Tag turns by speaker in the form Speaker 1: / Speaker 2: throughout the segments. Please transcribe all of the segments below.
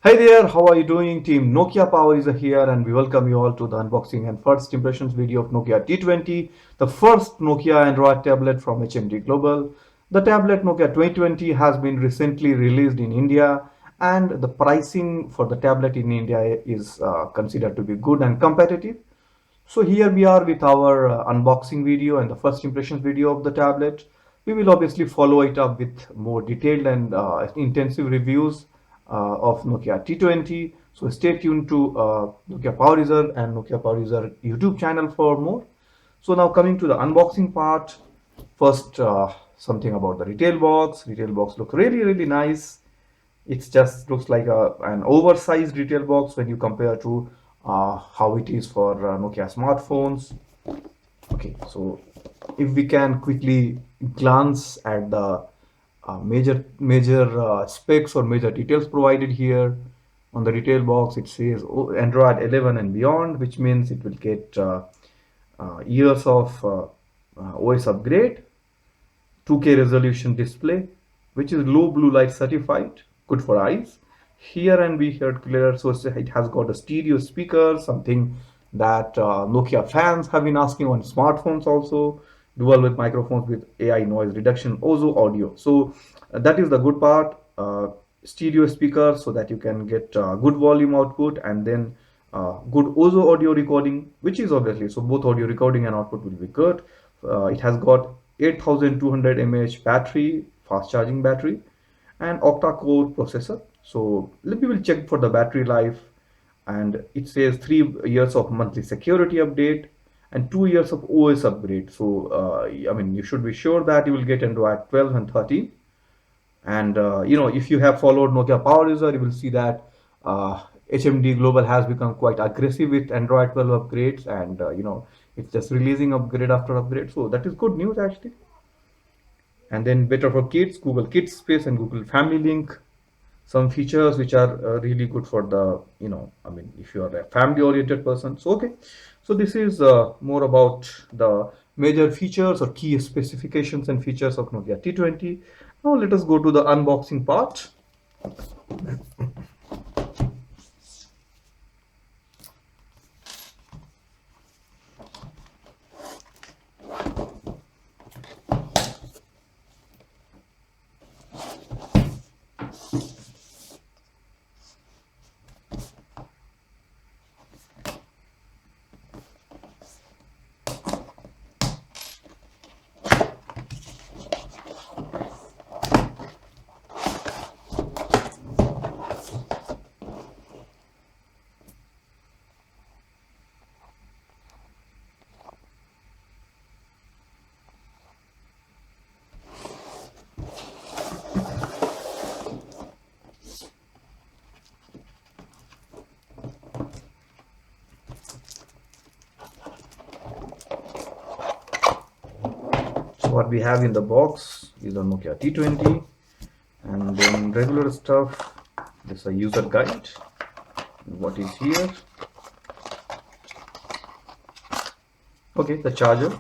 Speaker 1: Hey there, how are you doing? Team Nokia Power is here, and we welcome you all to the unboxing and first impressions video of Nokia T20, the first Nokia Android tablet from HMD Global. The tablet Nokia 2020 has been recently released in India, and the pricing for the tablet in India is considered to be good and competitive. So here we are with our unboxing video and the first impressions video of the tablet. We will obviously follow it up with more detailed and intensive reviews of Nokia T20. So stay tuned to Nokia Power User and Nokia Power User YouTube channel for more. So now coming to the unboxing part, first something about the retail box. Retail box look really nice. It just looks like an oversized retail box when you compare to how it is for Nokia smartphones. Okay, so if we can quickly glance at the major specs or major details provided here on the retail box, it says Android 11 and beyond, which means it will get years of OS upgrade, 2K resolution display, which is low blue light certified, good for eyes. Here and we heard clearer, so it has got a stereo speaker, something that Nokia fans have been asking on smartphones also. Dual with microphones with AI noise reduction, also audio. So that is the good part. Stereo speaker so that you can get good volume output, and then good Ozo audio recording, which is obviously so both audio recording and output will be good. It has got 8200 mAh battery, fast charging battery, and octa-core processor. So we will check for the battery life, and it says 3 years of monthly security update and 2 years of OS upgrade. So I mean, you should be sure that you will get Android 12 and 13. And if you have followed Nokia Power User, you will see that HMD Global has become quite aggressive with Android 12 upgrades, and it's just releasing upgrade after upgrade. So that is good news actually. And then better for kids, Google Kids Space and Google Family Link, some features which are really good for the I mean, if you are a family oriented person. So okay, so this is more about the major features or key specifications and features of Nokia T20. Now let us go to the unboxing part. So what we have in the box is a Nokia T20, and then regular stuff. This is a user guide. What is here? Okay, the charger.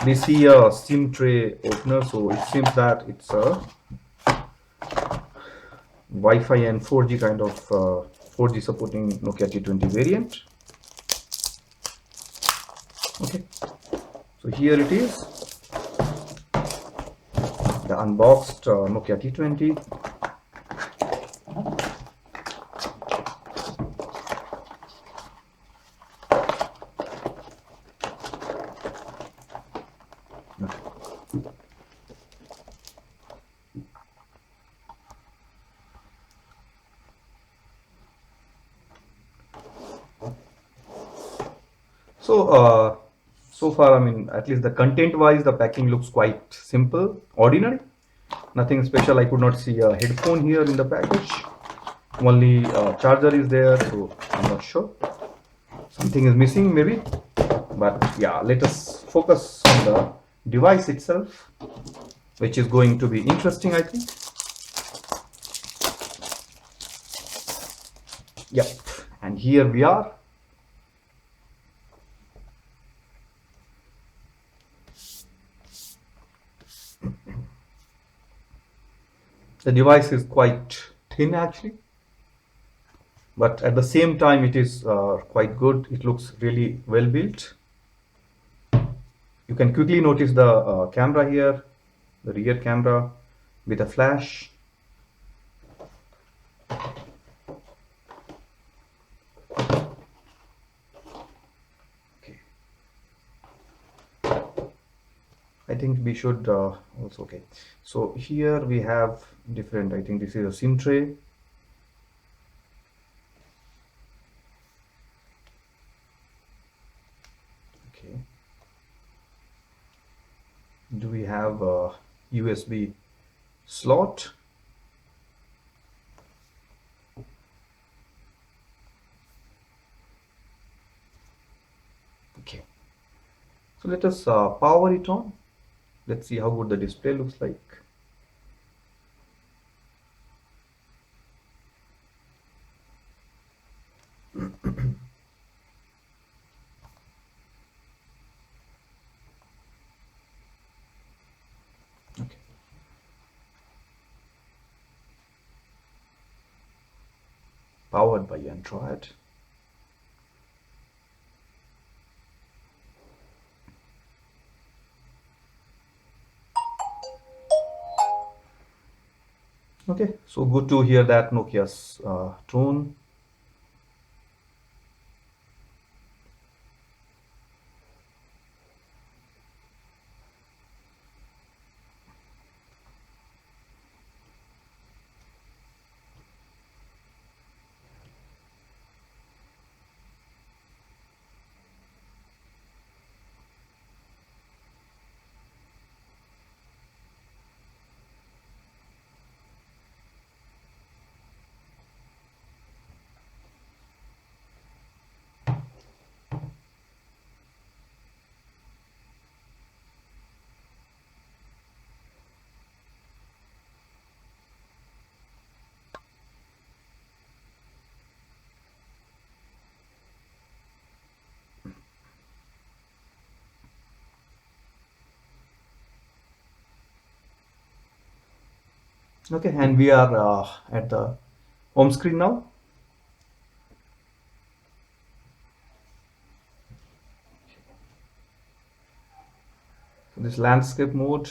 Speaker 1: We see a SIM tray opener, so it seems that it's a Wi-Fi and 4G kind of 4G supporting Nokia T20 variant. Okay, so here it is, the unboxed Nokia T20. So far, I mean, at least the content wise, the packing looks quite simple, ordinary, nothing special. I could not see a headphone here in the package. Only charger is there, so I'm not sure. Something is missing maybe, but yeah, let us focus on the device itself, which is going to be interesting, I think. Yep, and here we are. The device is quite thin actually, but at the same time it is quite good. It looks really well built. You can quickly notice the camera here, the rear camera with a flash. Okay. I think we should also, okay. So here we have different, I think this is a SIM tray. Okay. Do we have a USB slot? Okay. So let us power it on. Let's see how good the display looks like. Okay. Powered by Android. Okay, so good to hear that Nokia's tone. Okay, and we are at the home screen now. So this landscape mode.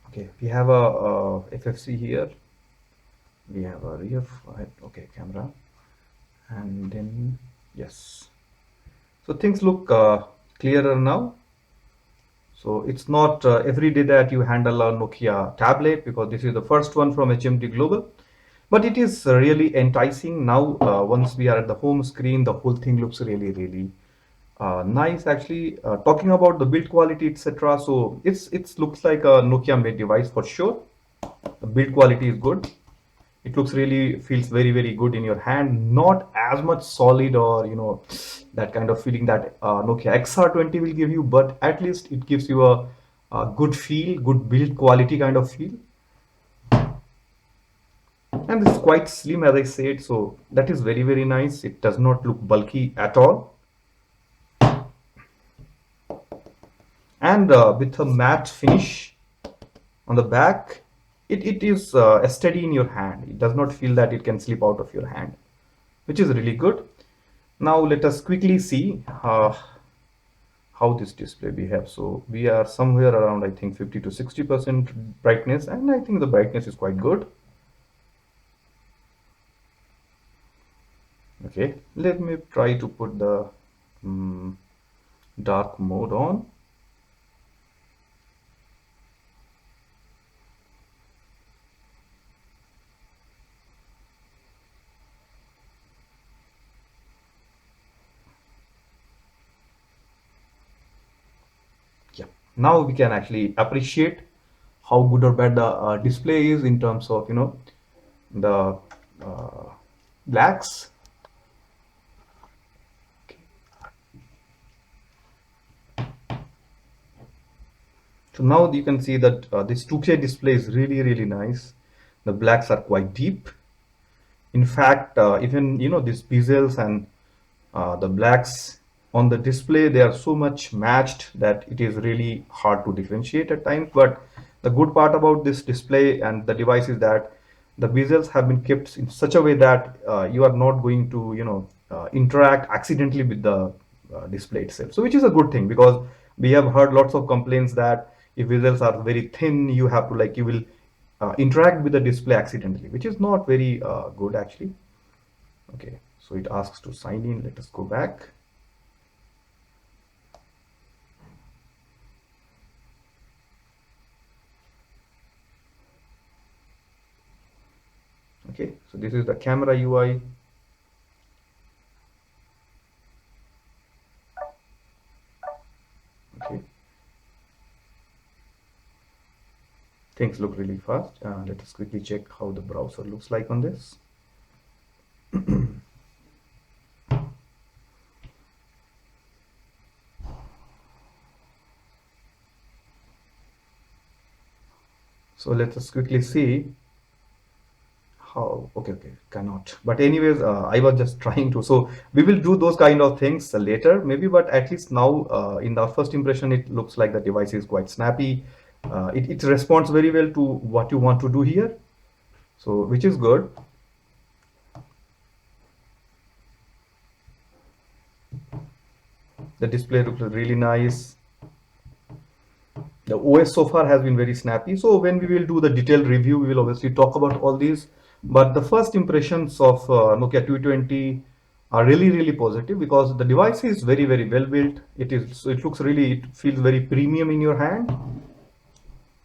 Speaker 1: Okay, we have a, FFC here. We have a rear, okay, camera, and then yes. So things look clearer now. So it's not every day that you handle a Nokia tablet, because this is the first one from HMD Global. But it is really enticing now. Once we are at the home screen, the whole thing looks really, really nice. Actually, talking about the build quality, etc. So it looks like a Nokia made device for sure. The build quality is good. It looks really feels very, very good in your hand. Not as much solid, or that kind of feeling that Nokia XR20 will give you, but at least it gives you a good feel, good build quality kind of feel. And this is quite slim, as I said, so that is very, very nice. It does not look bulky at all. And with a matte finish on the back, it is steady in your hand. It does not feel that it can slip out of your hand, which is really good. Now let us quickly see how this display behaves. So we are somewhere around, I think, 50 to 60% brightness, and I think the brightness is quite good. Okay, let me try to put the dark mode on. Yeah, now we can actually appreciate how good or bad the display is in terms of the uh, blacks. So now you can see that this 2K display is really, really nice. The blacks are quite deep. In fact, even these bezels and the blacks on the display, they are so much matched that it is really hard to differentiate at times. But The good part about this display and the device is that the bezels have been kept in such a way that you are not going to, interact accidentally with the display itself. So which is a good thing, because we have heard lots of complaints that if bezels are very thin, you have to you will interact with the display accidentally, which is not very good actually. Okay, so it asks to sign in. Let us go back. Okay, so this is the camera UI. Okay, things look really fast. Let us quickly check how the browser looks like on this. So let us quickly see how. Okay, cannot. But anyways, I was just trying to. So we will do those kind of things later, maybe. But at least now, in the first impression, it looks like the device is quite snappy. It responds very well to what you want to do here. So which is good. The display looks really nice. The OS so far has been very snappy. So when we will do the detailed review, we will obviously talk about all these. But the first impressions of Nokia T20 are really positive, because the device is very well built. It looks really, it feels very premium in your hand,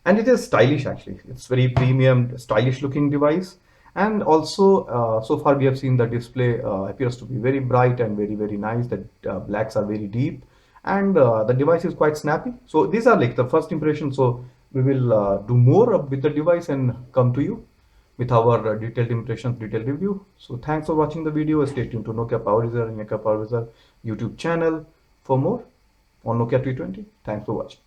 Speaker 1: and it is stylish actually. It's very premium, stylish looking device. And also, so far we have seen the display appears to be very bright and very nice. The blacks are very deep, and the device is quite snappy. So these are like the first impressions. So we will do more with the device and come to you with our detailed impressions, detailed review. So thanks for watching the video. Stay tuned to Nokia Power User and Nokia Power User YouTube channel for more on Nokia T20. Thanks for watching.